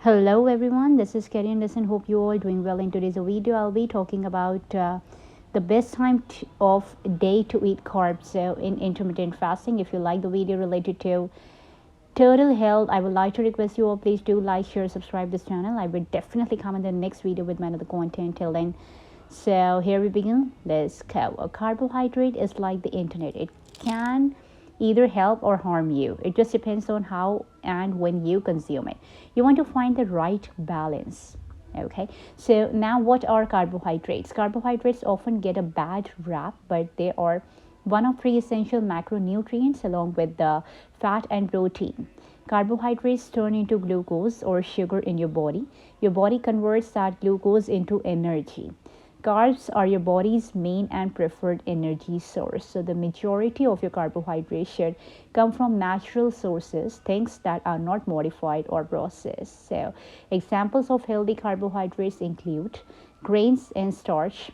Hello everyone, this is Kerry Anderson. Hope you all doing well. In today's video, I'll be talking about the best time of day to eat carbs in intermittent fasting. If you like the video related to total health, I would like to request you all, please do like, share, subscribe this channel. I will definitely come in the next video with my other content. Till then, so here we begin. Let's go. A carbohydrate is like the internet. It can either help or harm you. It just depends on how and when you consume it. You want to find the right balance. Okay, so now what are carbohydrates? Carbohydrates often get a bad rap, but they are one of three essential macronutrients along with the fat and protein. Carbohydrates turn into glucose or sugar in your body. Your body converts that glucose into energy. Carbs are your body's main and preferred energy source. So the majority of your carbohydrates should come from natural sources, things that are not modified or processed. So examples of healthy carbohydrates include grains and starch.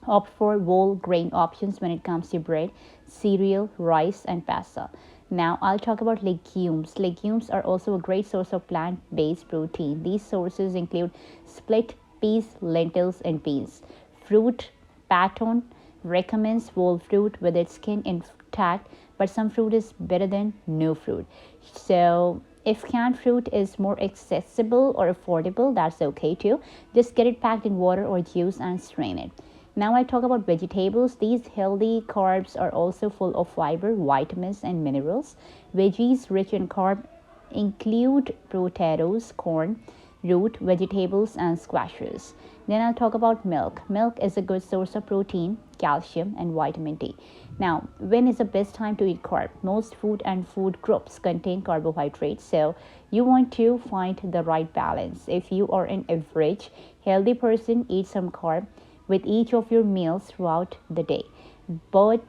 Opt for whole grain options when it comes to bread, cereal, rice, and pasta. Now I'll talk about legumes. Legumes are also a great source of plant-based protein. These sources include split peas, lentils, and beans. Fruit, Patton recommends whole fruit with its skin intact, but some fruit is better than no fruit. So if canned fruit is more accessible or affordable, that's okay too. Just get it packed in water or juice and strain it. Now I talk about vegetables. These healthy carbs are also full of fiber, vitamins, and minerals. Veggies rich in carb include potatoes, corn, root vegetables, and squashes. Then I'll talk about milk. Milk is a good source of protein, calcium, and vitamin D. Now, when is the best time to eat carb? Most food and food groups contain carbohydrates, so you want to find the right balance. If you are an average healthy person, eat some carb with each of your meals throughout the day. But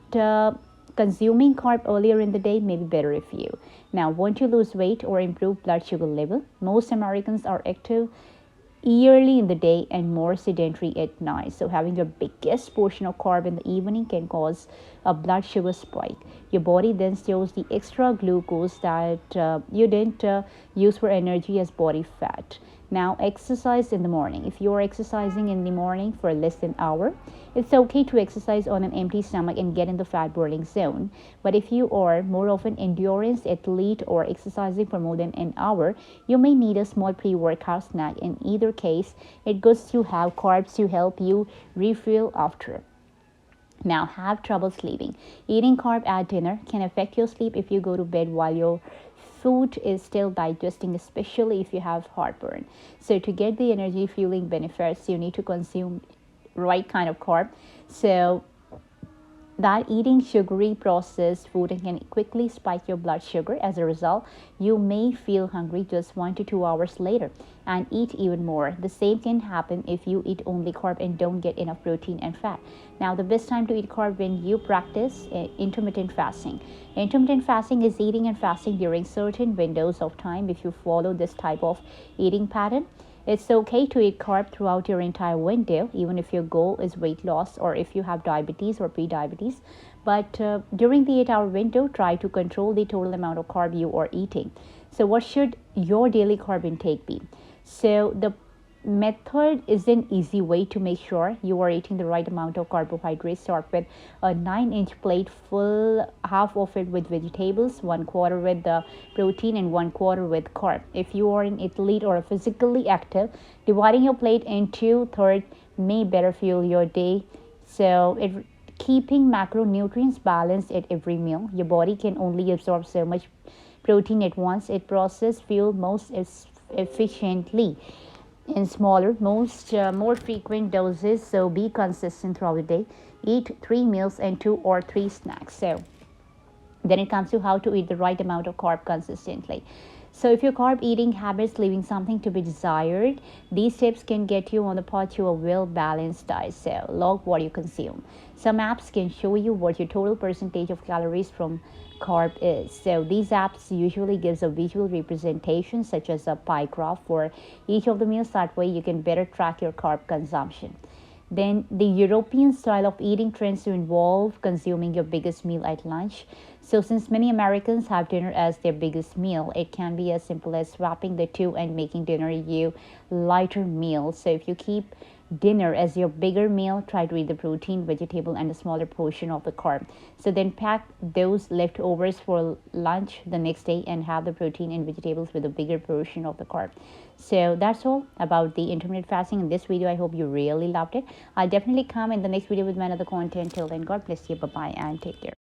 consuming carb earlier in the day may be better if you. Now, want to lose weight or improve blood sugar level? Most Americans are active early in the day and more sedentary at night. So having your biggest portion of carb in the evening can cause a blood sugar spike. Your body then stores the extra glucose that you didn't use for energy as body fat. Now, exercise in the morning. If you are exercising in the morning for less than an hour, it's okay to exercise on an empty stomach and get in the fat burning zone. But if you are more of an endurance athlete or exercising for more than an hour, you may need a small pre-workout snack. In either case, it's good to have carbs to help you refuel after. Now, have trouble sleeping. Eating carb at dinner can affect your sleep if you go to bed while your food is still digesting, especially if you have heartburn. So to get the energy fueling benefits, you need to consume right kind of carb. So that eating sugary processed food can quickly spike your blood sugar. As a result, you may feel hungry just 1 to 2 hours later and eat even more. The same can happen if you eat only carb and don't get enough protein and fat. Now, the best time to eat carb when you practice intermittent fasting. Intermittent fasting is eating and fasting during certain windows of time. If you follow this type of eating pattern, it's okay to eat carb throughout your entire window, even if your goal is weight loss or if you have diabetes or pre-diabetes. But during the 8-hour window, try to control the total amount of carb you are eating. So what should your daily carb intake be? So the method is an easy way to make sure you are eating the right amount of carbohydrates. Start with a 9-inch plate full, half of it with vegetables, 1/4 with the protein, and 1/4 with carb. If you are an athlete or physically active, dividing your plate into thirds may better fuel your day. So keeping macronutrients balanced at every meal. Your body can only absorb so much protein at once. It processes fuel most efficiently in smaller, more frequent doses. So be consistent throughout the day. Eat 3 meals and 2 or 3 snacks. So then it comes to how to eat the right amount of carb consistently. So if your carb eating habits leaving something to be desired, these tips can get you on the path to a well-balanced diet. So log what you consume. Some apps can show you what your total percentage of calories from carb is. So these apps usually gives a visual representation such as a pie graph for each of the meals. That way you can better track your carb consumption. Then the European style of eating trends to involve consuming your biggest meal at lunch. So since many Americans have dinner as their biggest meal, it can be as simple as swapping the two and making dinner you lighter meal. So if you keep dinner as your bigger meal, try to eat the protein, vegetable, and a smaller portion of the carb. So then pack those leftovers for lunch the next day and have the protein and vegetables with a bigger portion of the carb. So that's all about the intermittent fasting in this video. I hope you really loved it. I'll definitely come in the next video with my another content. Till then, God bless you. Bye bye and take care.